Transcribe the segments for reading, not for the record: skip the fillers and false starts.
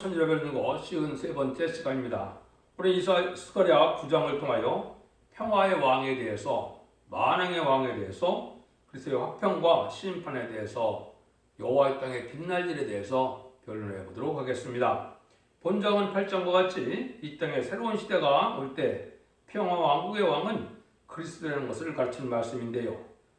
천지를 들고 53번째 시간입니다. 우리 스가랴 9장을 통하여 평화의 왕에 대해서, 만왕의 왕에 대해서, 그리스도의 화평과 심판에 대해서, 여호와의 땅의 빛날 일에 대해서 변론해 보도록 하겠습니다. 본장은 8장과 같이 이 땅에 새로운 시대가 올 때 평화 왕국의 왕은 그리스도라는 것을 가르치는 말씀인데요.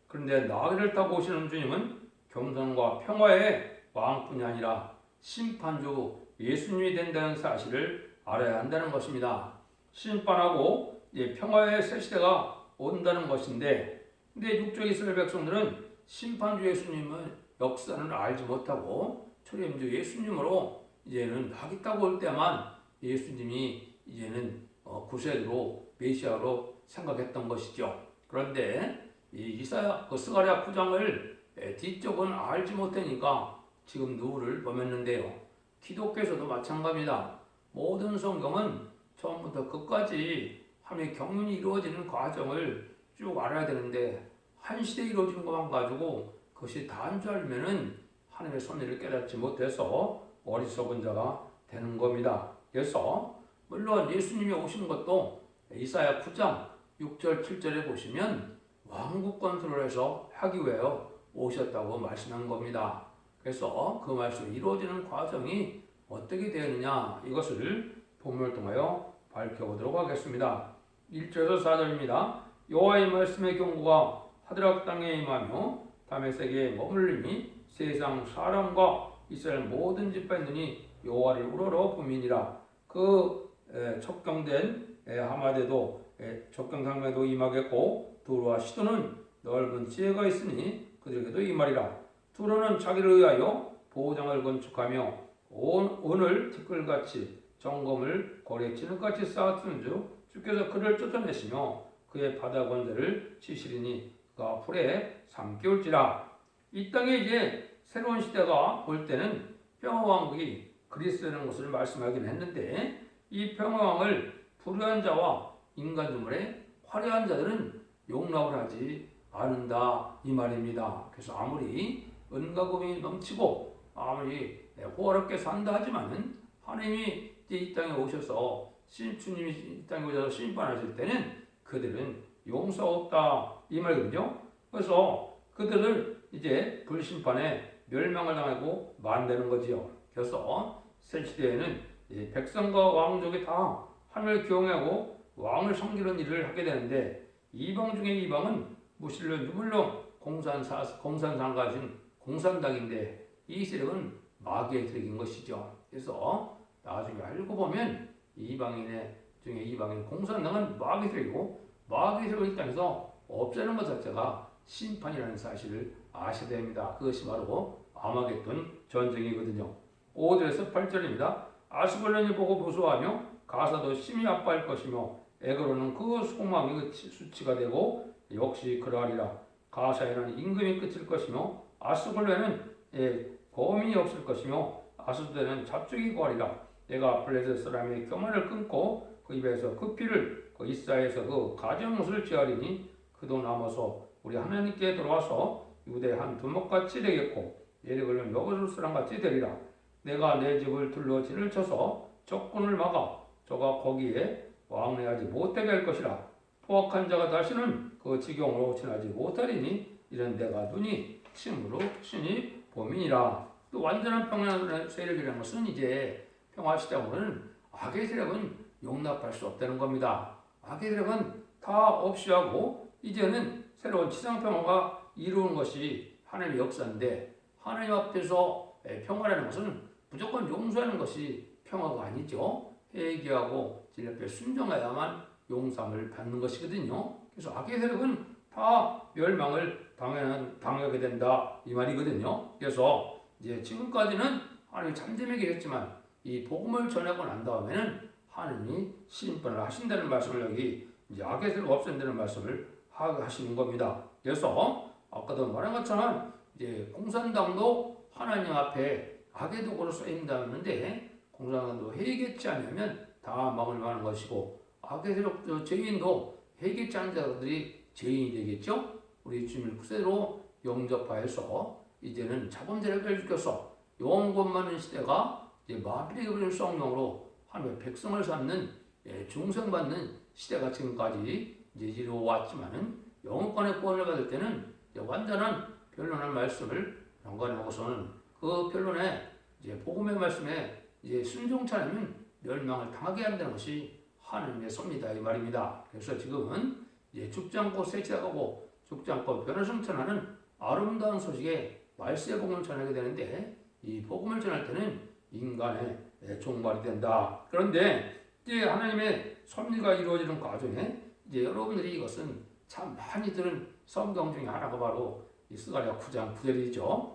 그런데 나귀를 타고 오시는 주님은 겸손과 평화의 왕뿐이 아니라 심판주 예수님이 된다는 사실을 알아야 한다는 것입니다. 심판하고 평화의 새 시대가 온다는 것인데, 근데 육조 이스라엘 백성들은 심판주 예수님의 역사는 알지 못하고 초림주 예수님으로 이제는 나귀 타고 올 때만 예수님이 이제는 구세주로 메시아로 생각했던 것이죠. 그런데 이 스가랴 9장을 뒤쪽은 알지 못하니까 지금 누구를 범했는데요. 기독교에서도 마찬가지입니다. 모든 성경은 처음부터 끝까지 하나님의 경륜이 이루어지는 과정을 쭉 알아야 되는데, 한 시대에 이루어진 것만 가지고 그것이 다인 줄 알면은 하나님의 섭리를 깨닫지 못해서 어리석은 자가 되는 겁니다. 그래서 물론 예수님이 오신 것도 이사야 9장 6절 7절에 보시면 왕국 건설을 해서 하기 위해 오셨다고 말씀한 겁니다. 그래서 그 말씀이 이루어지는 과정이 어떻게 되느냐, 이것을 본문을 통하여 밝혀보도록 하겠습니다. 1절에서 4절입니다. 여호와의 말씀의 경고가 하드락 땅에 임하며 다메섹에 머물림이 세상 사람과 이스라엘 모든 집에 있느니 여호와를 우러러 봄이니라. 그 척경된 하마데도 척경상매도 임하겠고, 두루와 시도는 넓은 지혜가 있으니 그들에게도 임하리라. 두루는 자기를 의하여 보호장을 건축하며 오늘 티끌같이 정검을 거리에 치는같이 쌓았던 주께서 그를 쫓아내시며 그의 바다 권세를 치시리니 그가 풀에 삼키울지라. 이 땅에 이제 새로운 시대가 올 때는 평화왕국이 그리스도라는 것을 말씀하긴 했는데, 이 평화왕을 불의한 자와 인간 중에 화려한 자들은 용납을 하지 않는다, 이 말입니다. 그래서 아무리 은가금이 넘치고 아무리 호화롭게 산다 하지만은 하나님이 이 땅에 오셔서 주님이 이 땅에 오셔서 심판하실 때는 그들은 용서 없다, 이 말이거든요. 그래서 그들을 이제 불심판에 멸망을 당하고 만드는 거지요. 그래서 새 시대에는 백성과 왕족이 다 하늘을 경외하고 왕을 섬기는 일을 하게 되는데, 이방 중에 이방은 무신론 유물론 공산상가신 공산당인데 이 세력은 마귀의 세력인 것이죠. 그래서 나중에 알고 보면 이방인의 중에 이방인 공산당은 마귀의 세력이고, 마귀의 세력을 이 땅에서 없애는 것 자체가 심판이라는 사실을 아셔야 됩니다. 그것이 바로 아마겟돈 전쟁이거든요. 5절에서 8절입니다. 아스글론이 보고 무서워하며 가사도 심히 아파할 것이며 에그로는 그 소망이 수치가 되고 역시 그러하리라. 가사에는 임금이 끝일 것이며 아스글론에는 거민이 없을 것이며 아스도에는 잡족이 구하리라. 내가 블레셋 사람의 교만을 끊고 그 입에서 그 피를 그 이사에서 그 가정못을 제하리니 그도 남아서 우리 하나님께 돌아와서 유대 한 두목같이 되겠고 예리걸린 여호수 사람같이 되리라. 내가 내 집을 둘러 진을 쳐서 적군을 막아 저가 거기에 왕래하지 못하게 할 것이라. 포악한 자가 다시는 그 지경으로 지나지 못하리니 이런 내가 눈이 침으로 신이 범인이라. 또 완전한 평화의 세력이라는 것은 이제 평화 시대로는 악의 세력은 용납할 수 없다는 겁니다. 악의 세력은 다 없이 하고 이제는 새로운 지상평화가 이루는 것이 하나님의 역사인데, 하나님 앞에서 평화라는 것은 무조건 용서하는 것이 평화가 아니죠. 회개하고 진리 앞에 순종해야만 용서를 받는 것이거든요. 그래서 악의 세력은 다 멸망을 당하게 된다, 이 말이거든요. 그래서 이제 지금까지는 하나님이 잠잠히 계셨지만 이 복음을 전하고 난 다음에는 하나님이 심판을 하신다는 말씀을 여기 이제 악의 세력 없앤다는 말씀을 하시는 겁니다. 그래서 아까도 말한 것처럼 이제 공산당도 하나님 앞에 악의 도구로 쓰인다는데, 공산당도 회개치 않으면 다 막을 만한 것이고, 악의 세력 죄인도 회개치 않은 자들이 죄인이 되겠죠. 우리 주님을 구세로 영접하여서 이제는 자본세력을 지켜서 영원 많은 시대가 이제 마귀에게 부린 성령으로 하나님의 백성을 삼는 중생받는 시대가 지금까지 이제 이루어왔지만은 영혼권의 구원을 받을 때는 이제 완전한 변론할 말씀을 연관하고서는 그 변론에 이제 복음의 말씀에 이제 순종치 않으면 멸망을 당하게 한다는 것이 하나님의 섭니다 이 말입니다. 그래서 지금은 이제 죽지 않고 세치하고 죽지 않고 변을 승천하는 아름다운 소식에 말세의 복음을 전하게 되는데 이 복음을 전할 때는 인간의 종말이 된다. 그런데 이제 하나님의 섭리가 이루어지는 과정에 이제 여러분들이 이것은 참 많이 들은 성경 중에 하나가 바로 이 스가랴 9장 9절이죠.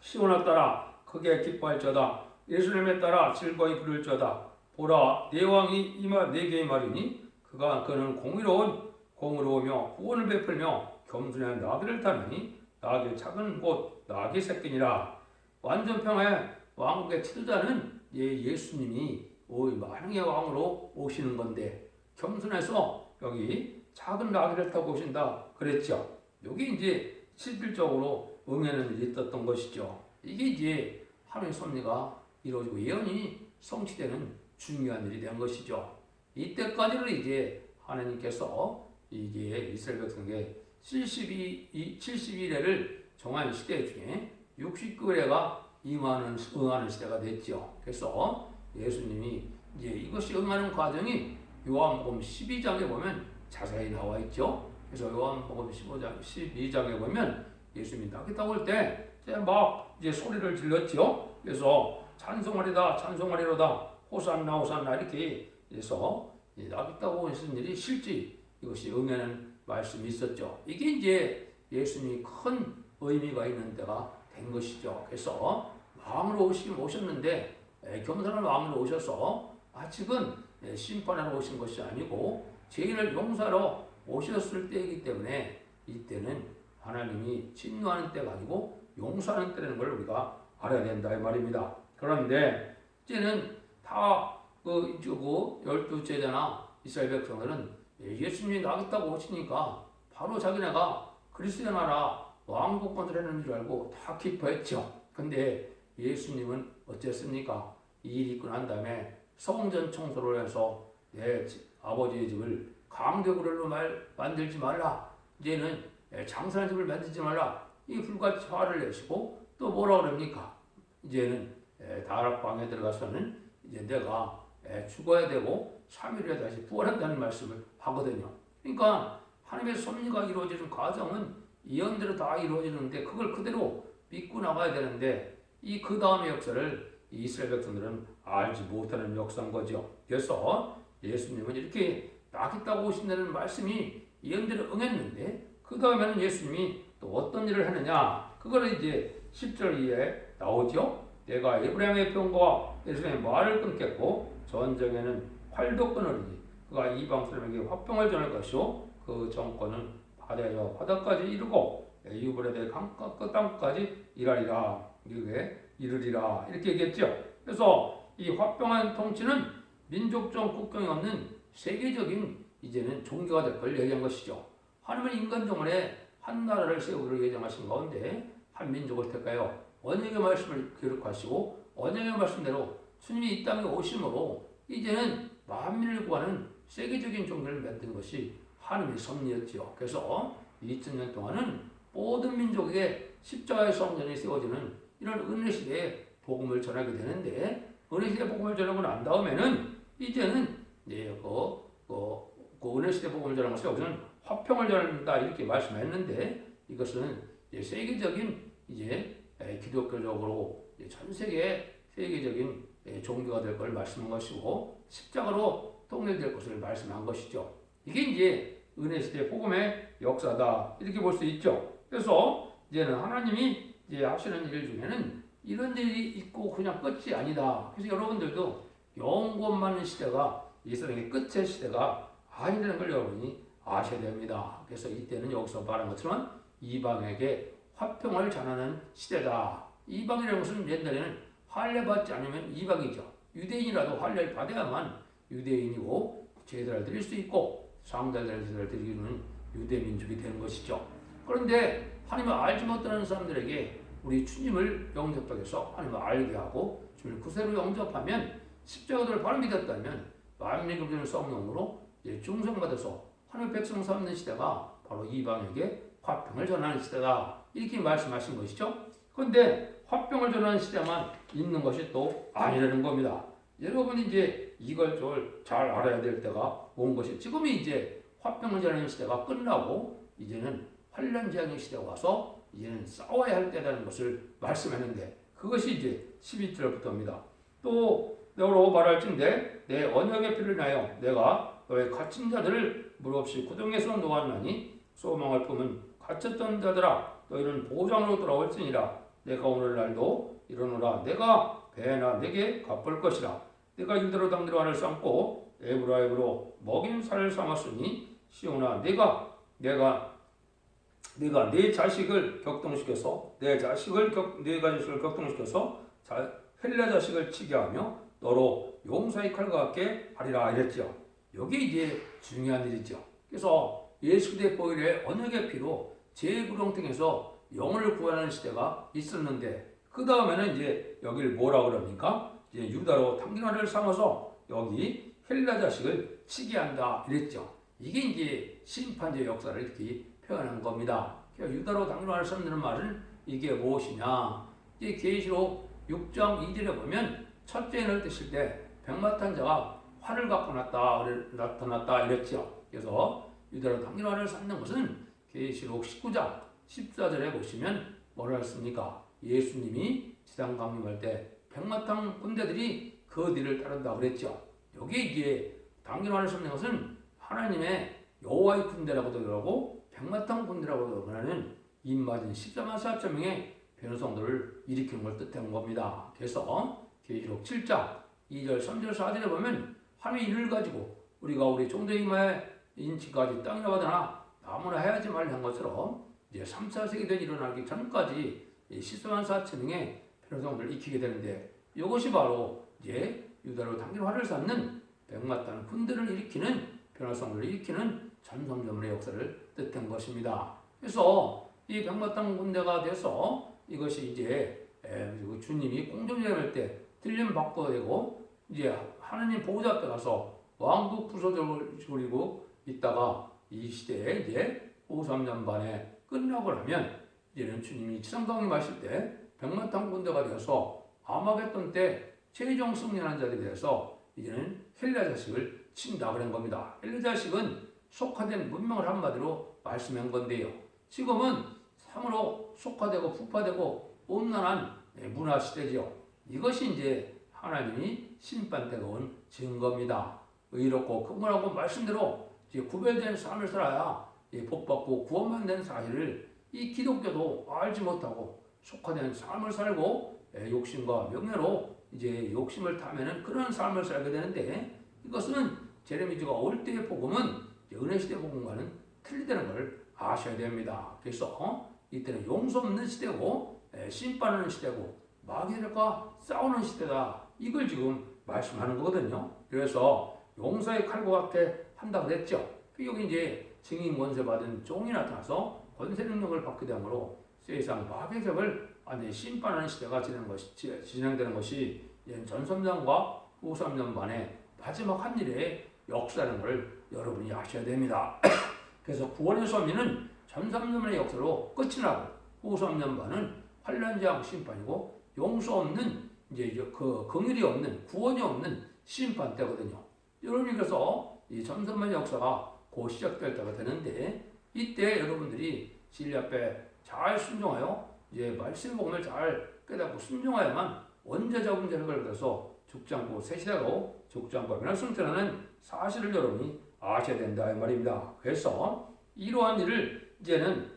시온을 따라 크게 기뻐할지어다. 예루살렘에 따라 즐거이 부를지어다. 보라 내 왕이 이마 내게 말이니 그는 공의로우며 구원을 베풀며 겸손한 나귀를 타느니 나귀의 작은 곳 나귀 새끼니라. 완전 평화의 왕국의 지도자는 예수님이 만왕의 왕으로 오시는 건데 겸손해서 여기 작은 나귀를 타고 오신다 그랬죠. 여기 이제 실질적으로 응하는 일이 있었던 것이죠. 이게 이제 하나님의 섭리가 이루어지고 예언이 성취되는 중요한 일이 된 것이죠. 이때까지는 이제 하나님께서 이제 이스라엘 백성에게 70일을 정한 시대 중에 69일에가 응하는 시대가 됐죠. 그래서 예수님이 이제 이것이 응하는 과정이 요한복음 12장에 보면 자세히 나와 있죠. 그래서 요한복음 15장, 12장에 보면 예수님이 나귀 타고 올 때 막 이제 소리를 질렀죠. 그래서 찬송하리다, 찬송하리로다, 호산나, 호산나 이렇게 해서 나귀 타고 오신 일이 실제 이것이 응하는 말씀이 있었죠. 이게 이제 예수님이 큰 의미가 있는 때가 된 것이죠. 그래서 왕으로 오셨는데 겸손한 왕으로 오셔서 아직은 심판하러 오신 것이 아니고 죄인을 용서하러 오셨을 때이기 때문에 이때는 하나님이 진노하는 때가 아니고 용서하는 때라는 걸 우리가 알아야 된다 이 말입니다. 그런데 이제는 다 그 12 제자나 이스라엘 백성들은 예수님이 나귀 타고 오시니까 바로 자기네가 그리스도의 나라 왕국 건설하는 줄 알고 다 기뻐했죠. 근데 예수님은 어쨌습니까? 이 일이 있고 난 다음에 성전 청소를 해서 내 아버지의 집을 강대구를로 만들지 말라. 이제는 장사하는 집을 만들지 말라. 이 불같이 화를 내시고 또 뭐라 그럽니까? 이제는 다락방에 들어가서는 이제 내가 죽어야 되고 3일에 다시 부활한다는 말씀을 하거든요. 그러니까 하나님의 섭리가 이루어지는 과정은 예언대로 다 이루어지는데 그걸 그대로 믿고 나가야 되는데 이 그 다음의 역사를 이스라엘 백성들은 알지 못하는 역사인 거죠. 그래서 예수님은 이렇게 나귀 타고 오신다는 말씀이 예언대로 응했는데 그 다음에는 예수님이 또 어떤 일을 하느냐 그거를 이제 10절 이에 나오죠. 내가 에브라임의 병과 예수님의 말을 끊겠고 전쟁에는 활도 끊으리니 그가 이방 사람에게 화평을 전할 것이요 그 정권은 바다에서 바다까지 이르고 유브라데 강가 그 땅까지 일하리라 이르리라 이렇게 얘기했죠. 그래서 이 화평한 통치는 민족적 국경이 없는 세계적인 이제는 종교가 될 걸 얘기한 것이죠. 하나님은 인간 정원에 한 나라를 세우기로 예정하신 가운데 한 민족을 택하여 언약의 말씀을 기록하시고 언약의 말씀대로 주님이 이 땅에 오심으로 이제는 만민을 구하는 세계적인 종교를 만든 것이 하나님의 섭리였지요. 그래서 2000년 동안은 모든 민족에게 십자가의 성전이 세워지는 이런 은혜 시대에 복음을 전하게 되는데 은혜 시대 복음을 전하고 난 다음에는 이제는 그 은혜 시대 복음을 전하는 것이 여기서는 화평을 전한다 이렇게 말씀했는데 이것은 이제 세계적인 이제 기독교적으로 전 세계적인 종교가 될 걸 말씀한 것이고 십자가로 통일될 것을 말씀한 것이죠. 이게 이제 은혜 시대 복음의 역사다 이렇게 볼 수 있죠. 그래서 이제는 하나님이 이제 하시는 일 중에는 이런 일이 있고 그냥 끝이 아니다. 그래서 여러분들도 영권 많은 시대가 이스라엘의 끝의 시대가 아니라는 걸 여러분이 아셔야 됩니다. 그래서 이때는 여기서 말한 것처럼 이방에게 화평을 전하는 시대다. 이방이라는 것은 옛날에는 할례 받지 않으면 이방이죠. 유대인이라도 할례를 받아야만 유대인이고 제사를 드릴 수 있고 상달들 제사를 드리는 유대민족이 되는 것이죠. 그런데 하나님을 알지 못하는 사람들에게 우리 주님을 영접하게 해서 하나님을 알게 하고 주를 구세로 영접하면 십자가를 바로 믿었다면 만민이 그리는 성령으로 중생받아서 하늘 백성 삼는 시대가 바로 이방에게 화평을 전하는 시대다. 이렇게 말씀하신 것이죠. 그런데 화평을 전하는 시대만 있는 것이 또 아니라는 겁니다. 여러분이 이제 이걸 잘 알아야 될 때가 온 것이 지금이 이제 화평을 전하는 시대가 끝나고 이제는 환난재앙의 시대가 와서 이제는 싸워야 할 때라는 것을 말씀했는데 그것이 이제 12절부터입니다. 또 너로 말할진대 내 언약의 피를 인하여 내가 너의 갇힌 자들을 무릎없이 구덩이에서 놓았나니 소망을 품은 갇혔던 자들아 너희는 보장으로 돌아올지니라. 내가 오늘날도 이르노라. 내가 배나 내게 갚을 것이라. 내가 유대로 당대로 알을 삼고 에브라임으로 먹인 살을 삼았으니 시온아 내가 내 자식을 격동시켜서 내 자식을 격동시켜서 헬라 자식을 치게 하며 너로 용사의 칼과 같게 하리라 이랬죠. 여기 이제 중요한 일이죠. 그래서 예수 그리스도의 보혈의 언약의 피로 제구렁텅에서 영혼을 구하는 시대가 있었는데 그 다음에는 이제 여기를 뭐라 그럽니까? 이제 유다로 당근화를 삼아서 여기 헬라 자식을 치게 한다 이랬죠. 이게 이제 심판제 역사를 이렇게 표현한 겁니다. 유다로 당근화를 삼는 말은 이게 무엇이냐? 이제 계시록 6장 2절에 보면 첫째 해를 뜨실 때 백마탄 자가 활을 갖고 나타났다 이랬죠. 그래서 유다로 당근화를 삼는 것은 계시록 19장 14절에 보시면 뭐라 했습니까? 예수님이 지상 강림할 때 백마탄 군대들이 그 뒤를 따른다 그랬죠. 여기 이제 당근화를 삼는 것은 하나님의 여호와의 군대라고도 그러고 백마탄 군대라고도 하는 입맞은 14만 4천 명의 변호성들을 일으키는 걸 뜻하는 겁니다. 그래서 계시록 7장 2절 3절 4절에 보면 하나님이 이를 가지고 우리가 우리 종대이마의 인치까지 땅이나 바다나 아무나 해야지 말한 것처럼 이제 3, 4세기대 일어나기 전까지 14만 4천 명의 변호성들을 익히게 되는데 이것이 바로 이제 유다로 당긴 활을 쌓는 백마탄 군대를 일으키는 변호성들을 일으키는 전성전문의 역사를 뜻한 것입니다. 그래서 이 백마탄 군대가 돼서 이것이 이제 주님이 공정제할 때 들림 바꿔야 되고 이제 하나님 보호자 앞에 가서 왕국 부서지고 있다가 이 시대에 이제 53년 반에 끝나고 나면 이제는 주님이 지상강에 마실 때 백마탄 군대가 되어서 아마겟돈 때 최종 승리하는 자들에 대해서 이제는 헬라 자식을 친다 그런 겁니다. 헬라 자식은 속화된 문명을 한마디로 말씀한 건데요. 지금은 참으로 속화되고 부파되고 온난한 문화 시대지요. 이것이 이제 하나님이 심판 때가 온 증거입니다. 의롭고 긍휼하고 말씀대로 이제 구별된 삶을 살아야 복받고 구원만 된 사실을 이 기독교도 알지 못하고 속화된 삶을 살고 욕심과 명예로 이제 욕심을 타면은 그런 삶을 살게 되는데 이것은 제레미야가 올 때의 복음은 은혜 시대 복음과는 틀리다는 걸 아셔야 됩니다. 그래서 이때는 용서 없는 시대고 심판하는 시대고 마귀들과 싸우는 시대다. 이걸 지금 말씀하는 거거든요. 그래서 용서의 칼과 같게 한다고 했죠. 여기 이제 증인 권세 받은 종이 나타나서 권세 능력을 받게 되므로 세상 마귀적을 심판하는 시대가 진행되는 것이 전섬전과 후 3년 만에 마지막 한 일의 역사라는 걸 여러분이 아셔야 됩니다. 그래서 구원의 섭리는 전 3년의 역사로 끝이 나고 후 3년 반은 환난재앙 심판이고 용서 없는 이제 그 긍휼이 없는 구원이 없는 심판 때거든요. 여러분이 그래서 이 전선만 역사가 곧 시작될 때가 되는데 이때 여러분들이 진리 앞에 잘 순종하여 이제 말씀 복음을 잘 깨닫고 순종하야만 원죄자 문제를 걸어서 죽지 않고 새 시대로 죽지 않고 변할 수 있다는 사실을 여러분이 아셔야 된다 이 말입니다. 그래서 이러한 일을 이제는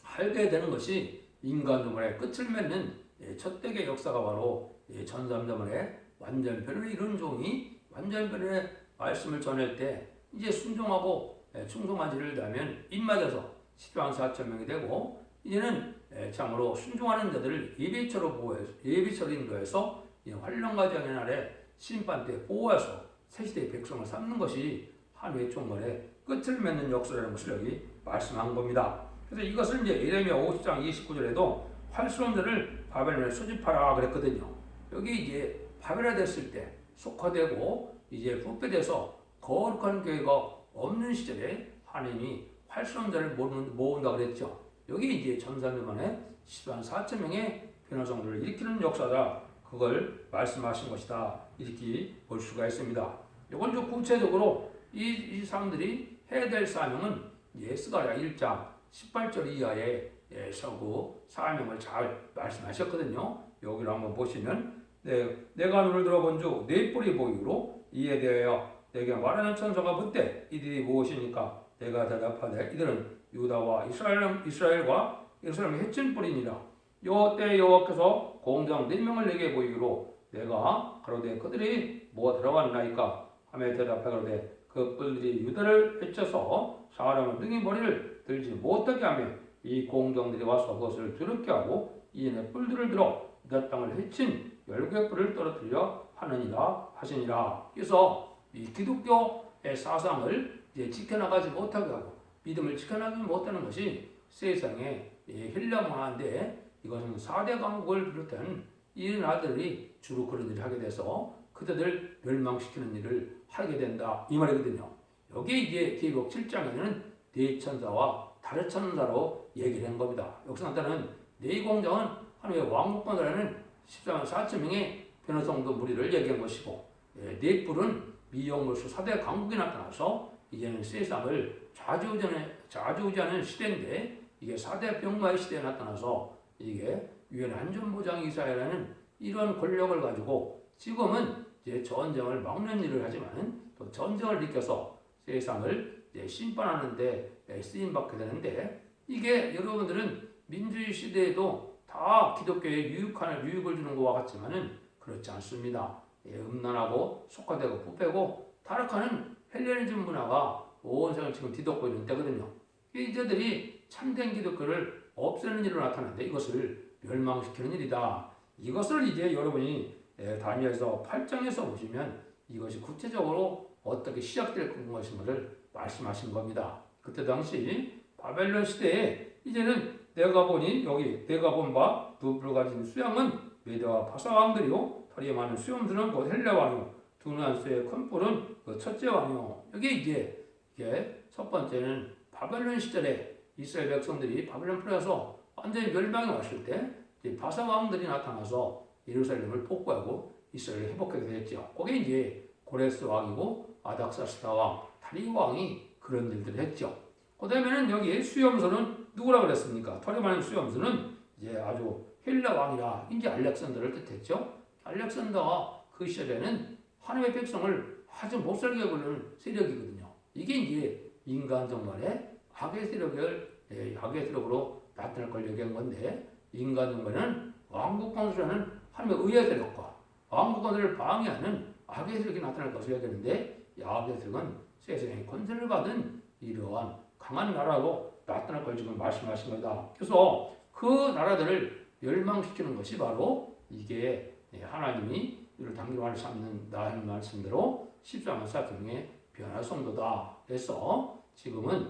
하게 되는 것이 인간 주문의 끝을 맺는 첫 대의 역사가 바로 전삼자문의 완전 변론의 이런 종이 완전 변론의 말씀을 전할 때 이제 순종하고 충성하지를 하면 입맞아서 10만 4천 명이 되고 이제는 참으로 순종하는 자들을 예비처로 인도해서 환란과 재앙의 날에 심판 때 보호해서 새시대의 백성을 삼는 것이 한후의 총괄의 끝을 맺는 역사라는 것을 여기 말씀한 겁니다. 그래서 이것을 이제 예레미야 50장 29절에도 활수원들을 바벨론에 소집하라 그랬거든요. 여기 이제 파멸화됐을 때 속화되고 이제 부패돼서 거룩한 교회가 없는 시절에 하나님이 활성자를 모은다 그랬죠. 여기 이제 전사년 만에 10만 4천 명의 변화성들을 일으키는 역사다. 그걸 말씀하신 것이다. 이렇게 볼 수가 있습니다. 이건 좀 구체적으로 이 사람들이 해야 될 사명은 스가랴 1장 18절 이하의 서구 사명을 잘 말씀하셨거든요. 여기를 한번 보시면 내가 눈을 들어본 주 네 뿔이 보이므로 이에 대하여 내게 말하는 천사가 묻되 이들이 무엇이니까 내가 대답하되 이들은 유다와 이스라엘과 예루살렘의 해친 뿔이니라. 때 여호와께서 공장 4명을 내게 보이기로 내가 가로되 그들이 뭐가 들어갔나이까 하며 대답해 가로되 그 뿔들이 유다를 해쳐서 사람은 능히 머리를 들지 못하게 하며 이 공정들이 와서 그것을 두렵게 하고 이인의 뿔들을 들어 유다 땅을 해친 열국의 뿔을 떨어뜨려 하느니라 하시니라. 그래서 이 기독교의 사상을 이제 지켜나가지 못하게 하고 믿음을 지켜나가지 못하는 것이 세상의 힐라 문화인데 이것은 4대 강국을 비롯한 이 나라들이 주로 그런 일을 하게 돼서 그들을 멸망시키는 일을 하게 된다 이 말이거든요. 여기 이제 계시록 7장에는 대천사와 다르천사로 얘기를 한 겁니다. 여기서 나타나는 네 공장은 하나님의 왕국권이라는 14만 4천 명의 변호성도 무리를 얘기한 것이고 네 뿔은 미용물수 4대 강국이 나타나서 이제는 세상을 좌지우지하는 시대인데 이게 4대 병마의 시대에 나타나서 이게 유엔 안전보장 이사회라는 이런 권력을 가지고 지금은 이제 전쟁을 막는 일을 하지만 또 전쟁을 일으켜서 세상을 이제 심판하는데 쓰임받게 되는데 이게 여러분들은 민주주의 시대에도 다 기독교에 유익을 주는 것과 같지만은 그렇지 않습니다. 음란하고 속화되고 부패고 타락하는 헬레니즘 문화가 온 세상을 지금 뒤덮고 있는 때거든요. 이들이 참된 기독교를 없애는 일로 나타나는데 이것을 멸망시키는 일이다. 이것을 이제 여러분이 다니엘서 8장에서 보시면 이것이 구체적으로 어떻게 시작될 것인가를 말씀하신 겁니다. 그때 당시 바벨론 시대에 이제는 내가 보니 여기 내가 본 바 두 뿔 가진 수양은 메대와 바사 왕들이요 털이 많은 수염들은 곧 헬레 왕이요 둥근 수의 큰 뿔은 그 첫째 왕이요. 여기 이게 첫 번째는 바벨론 시절에 이스라엘 백성들이 바벨론 풀에서 완전히 멸망이 왔을 때 바사 왕들이 나타나서 예루살렘을 폭구하고 이스라엘을 회복하게 됐죠. 그게 이제 고레스 왕이고 아닥사스다 왕, 다리 왕이 그런 일들을 했죠. 그 다음에는 여기 수염소는 누구라 그랬습니까? 털이 많은 수염소는 이제 아주 헬라 왕이라 이제 알렉산더를 뜻했죠. 알렉산더가 그 시절에는 하나님의 백성을 아주 못살게 하려는 세력이거든요. 이게 이제 인간 정말의 악의 세력으로 나타날 걸 얘기한 건데 인간 정말은 왕국 건설하는 하나님의 의의 세력과 왕국 건설을 방해하는 악의 세력이 나타날 것을 얘기하는데 이 악의 세력은 세상에 건설을 받은 이러한 강한 나라로 나타날 걸 지금 말씀하신 거다. 그래서 그 나라들을 멸망시키는 것이 바로 이게 하나님이 이를 당기로 삼는다는 말씀대로 14만 4천명의 변화 성도다. 그래서 지금은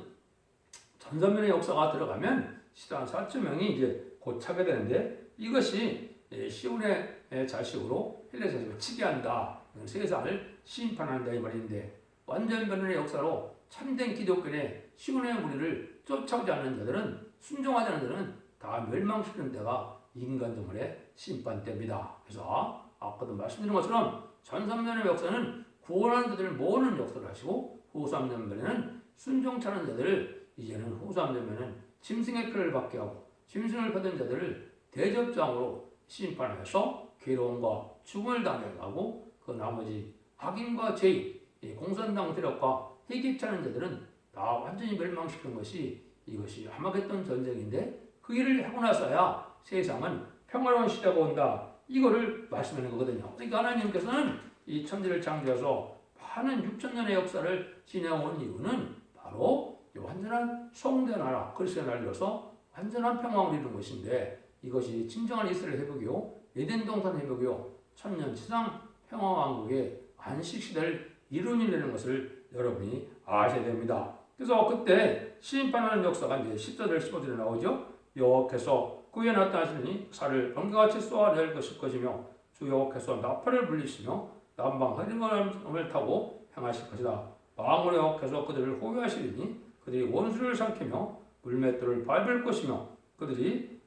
전선면의 역사가 들어가면 14만 4천 명이 이제 곧 차게 되는데 이것이 시온의 자식으로 헬레 자식을 치게 한다. 세상을 심판한다 이 말인데 완전 변화의 역사로 참된 기독교의 시온의 무리를 쫓아오지 않는 자들은 순종하지 않는 자들은 다 멸망시키는 데가 인간 정말의 심판대입니다. 그래서 아까도 말씀드린 것처럼 전 3년의 역사는 구원하는 자들을 모으는 역사를 하시고 후 3년에는 순종차는 자들을 이제는 후 3년에는 짐승의 표를 받게 하고 짐승을 받은 자들을 대접장으로 심판하여서 괴로움과 죽음을 당하게 하고 그 나머지 악인과 죄인, 공산당 세력과 회개차는 자들은 다 완전히 멸망시킨 것이 이것이 하마겟돈 전쟁인데 그 일을 하고 나서야 세상은 평화로운 시대가 온다. 이거를 말씀하는 거거든요. 그러니까 하나님께서는 이 천지를 창조해서 많은 6천년의 역사를 지내온 이유는 바로 완전한 성대 나라, 그리스도의 나라로서 완전한 평화를 이루는 것인데 이것이 진정한 이스라엘 회복이요, 에덴 동산 회복이요, 천년 지상 평화왕국의 안식시대를 이루는 것을 여러분이 아셔야 됩니다. 그래서 그때 심판하는 역사가 이제 10절에 15절에 나오죠. 여호와께서 그에 나타나시니 살을 번개같이 쏘아낼 것이며 주역해서 나팔을 불리시며 남방 흐름을 타고 행하실 것이다. 망으로 역해서 그들을 호위하시리니 그들이 원수를 삼키며 물맷돌을 밟을 것이며 그들이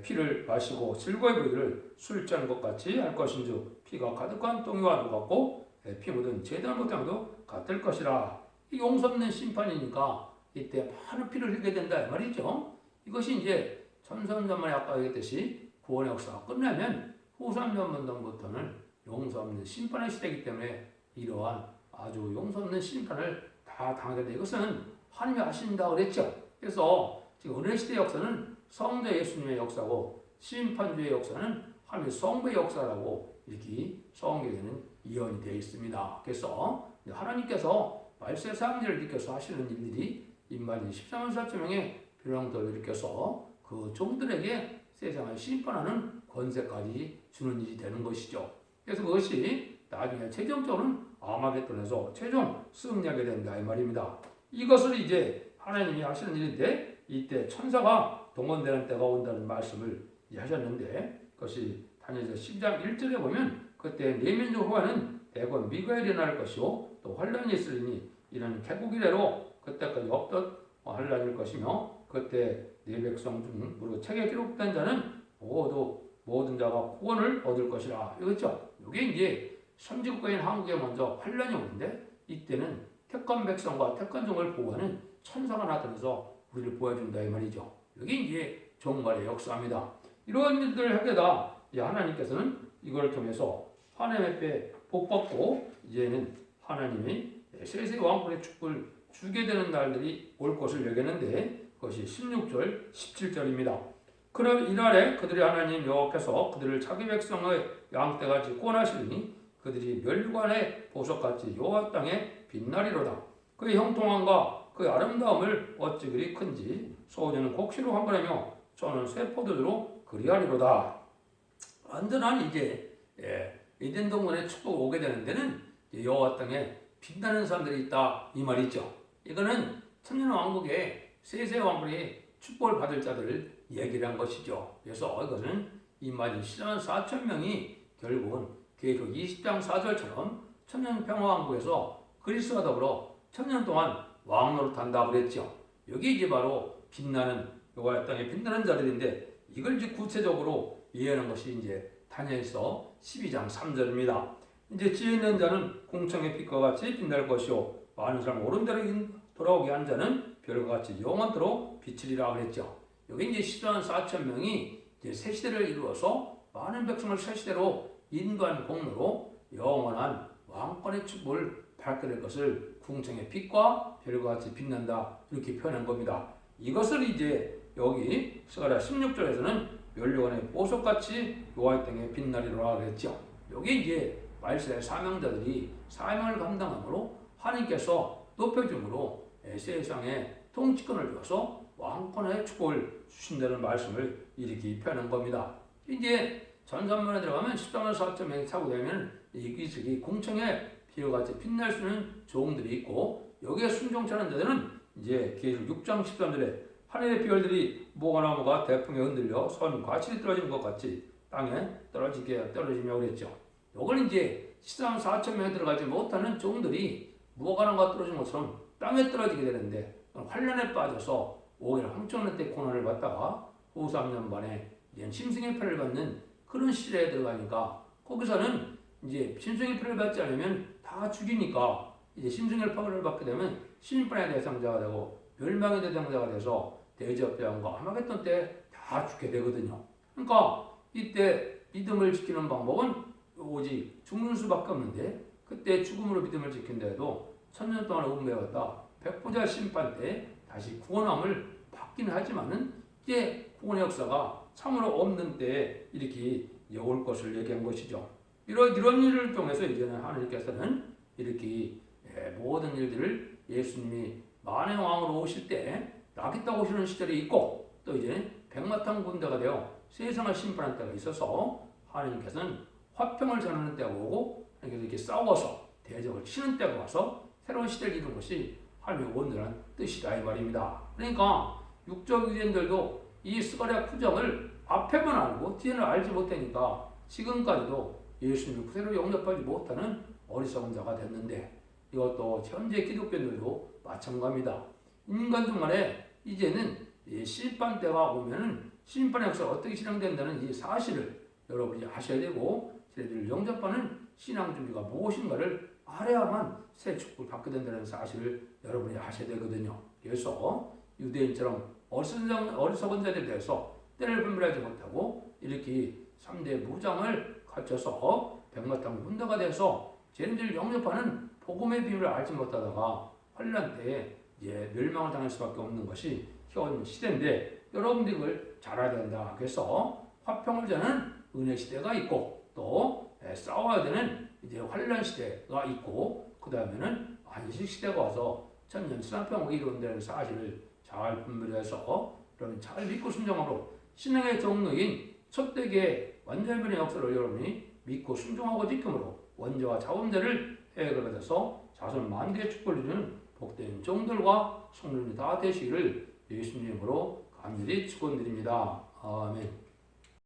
피를 마시고 즐거이 부리기를 술 취한 것 같이 할 것인즉 피가 가득한 똥이와 같고 피 묻은 제단 못함도 같을 것이라. 이 용서 없는 심판이니까 이때 많은 피를 흘리게 된다 이 말이죠. 이것이 이제 천선전만에 아까 얘기했듯이 구원의 역사가 끝나면 후 3년부터는 용서 없는 심판의 시대이기 때문에 이러한 아주 용서 없는 심판을 다 당하게 돼. 이것은 하나님이 아신다 그랬죠. 그래서 지금 은혜 시대 역사는 성자 예수님의 역사고 심판주의 역사는 하나님의 성부의 역사라고 이렇게 성경에는 이언이 되어 있습니다. 그래서 하나님께서 말세상지를 일으켜서 하시는 일들이 인마디 13만 4천 명의 병들을 일으켜서 그 종들에게 세상을 심판하는 권세까지 주는 일이 되는 것이죠. 그래서 그것이 나중에 최종적으로는 아마겟돈에서 최종 승리하게 된다 이 말입니다. 이것을 이제 하나님이 하시는 일인데 이때 천사가 동원되는 때가 온다는 말씀을 하셨는데 그것이 다니엘서 10장 1절에 보면 그때 내면적 호화는 대건 미가엘이 날 것이요 또 환란이 있으리니 이는 개국 이래로 그때까지 없던 환란일 것이며 그때 네 백성 중 무릇 책에 기록된 자는 모든 자가 구원을 얻을 것이라. 이거죠. 이게 이제 선지국가인 한국에 먼저 환란이 오는데 이때는 택한 백성과 택한 종을 보호하는 천사가 나타나서 우리를 보여준다 이 말이죠. 이게 이제 종말의 역사입니다. 이런 일들을 하게다 하나님께서는 이걸 통해서 하나님의 배 복받고 이제는 하나님이 세세 왕권의 축복을 주게 되는 날들이 올 것을 여겼는데 그것이 16절 17절입니다. 그럼 이날에 그들이 하나님 여호와께서 그들을 자기 백성의 양떼같이 구원하시리니 그들이 멸관의 보석같이 여호와 땅에 빛나리로다. 그의 형통함과 그의 아름다움을 어찌 그리 큰지 소녀는 곡시로 환번하며 저는 쇠포도주로 그리하리로다. 완전한 이제 에덴 동산의 축복이 오게 되는 데는 여호와 땅에 빛나는 사람들이 있다 이 말이죠. 이거는 천년 왕국의 세세 왕국의 축복을 받을 자들을 얘기를 한 것이죠. 그래서 이것은 이마지 14만 4천 명이 결국은 계시록 20장 4절처럼 천년 평화왕국에서 그리스도와 더불어 천년 동안 왕노릇한다 그랬죠. 여기 이제 바로 빛나는 여호와 땅에 빛나는 자들인데 이걸 이제 구체적으로 이해하는 것이 이제 다니엘서 12장 3절입니다. 이제 지혜 있는 자는 공청의 빛과 같이 빛날 것이요 많은 사람 옳은 대로 돌아오게 한 자는 별과 같이 영원토록 비치리라 그랬죠. 여기 이제 14만 4천 명이 이제 새 시대를 이루어서 많은 백성을 새 시대로 인도한 공로로 영원한 왕권의 축복을 받게 될 것을 궁창의 빛과 별과 같이 빛난다 이렇게 표현한 겁니다. 이것을 이제 여기 스가랴 16절에서는 멸류관의 보석같이 여호와의 땅에 빛나리로라 그랬죠. 여기 이제 말세의 사명자들이 사명을 감당함으로 하나님께서 높여줌으로 세상에 통치권을 주어서 왕권의 축복을 주신다는 말씀을 이렇게 표현한 겁니다. 이제 전산문에 들어가면 14만 4천 명이 차고 되면 이 공청에 비료같이 빛날 수 있는 종들이 있고 여기에 순종하는 자들은 이제 계시록 6장 13절에 하늘의 별들이 모가나무가 대풍에 흔들려 선 과실이 떨어지는 것 같이 땅에 떨어지며 그랬죠. 이걸 이제 14만 4천 명에 들어가지 못하는 종들이 무화과나무가 떨어진 것처럼 땅에 떨어지게 되는데 환란에 빠져서 오히려 황천년 때 고난을 받다가 후 3년 만에 심승의 패를 받는 그런 시대에 들어가니까 거기서는 이제 심승의 패를 받지 않으면 다 죽이니까 이제 심승의 패를 받게 되면 심판의 대상자가 되고 멸망의 대상자가 돼서 대접병과 아마겟돈 때 다 죽게 되거든요. 그러니까 이때 믿음을 지키는 방법은 오직 죽는 수밖에 없는데 그때 죽음으로 믿음을 지킨다해도 천년 동안 음매였다. 백보자 심판 때 다시 구원함을 받긴 하지만은 이제 구원의 역사가 참으로 없는 때에 이렇게 올 것을 얘기한 것이죠. 이런 일을 통해서 이제는 하나님께서는 이렇게 모든 일들을 예수님이 만의 왕으로 오실 때 나겠다고 오시는 시절이 있고 또 이제 백마탄 군대가 되어 세상을 심판할 때가 있어서 하나님께서는 화평을 전하는 때가 오고 하나님께서 이렇게 싸워서 대적을 치는 때가 와서 새로운 시대를 이루는 것이 하나님의 온전한 뜻이다 이 말입니다. 그러니까 육적 유대인들도 이 스가랴 9장을 앞에만 알고 뒤에는 알지 못하니까 지금까지도 예수님을 구세로 영접하지 못하는 어리석은 자가 됐는데 이것도 현재 기독교인들도 마찬가지입니다. 인간 중 간에 이제는 심판 때가 오면은 심판의 역사가 어떻게 진행된다는 이 사실을 여러분이 아셔야 되고 저희들 영접하는 신앙 준비가 무엇인가를 알아야만 새 축복을 받게 된다는 사실을 여러분이 아셔야 되거든요. 그래서 유대인처럼 어리석은 자들에 대해서 때를 분별하지 못하고 이렇게 3대 무장을 갖춰서 백마탄 군대가 돼서 쟤네들 영접하는 복음의 비밀을 알지 못하다가 환란 때에 멸망을 당할 수밖에 없는 것이 현 시대인데 여러분들이 그걸 잘 알아야 된다. 그래서 화평을 자는 은혜 시대가 있고 또 싸워야 되는 이제 환란 시대가 있고 그 다음에는 안식 시대가 와서 천년 신화평이 이룬다는 사실을 잘 분별해서 여러분 잘 믿고 순종함으로 신앙의 정로인 첫 대계 완전변의 역사를 여러분이 믿고 순종하고 지킴으로 원죄와 자원죄를 해결받아서 자손 만대의 축복을 이루는 복된 종들과 성도님이 다 되시기를 예수님으로 간절히 축원드립니다. 아멘.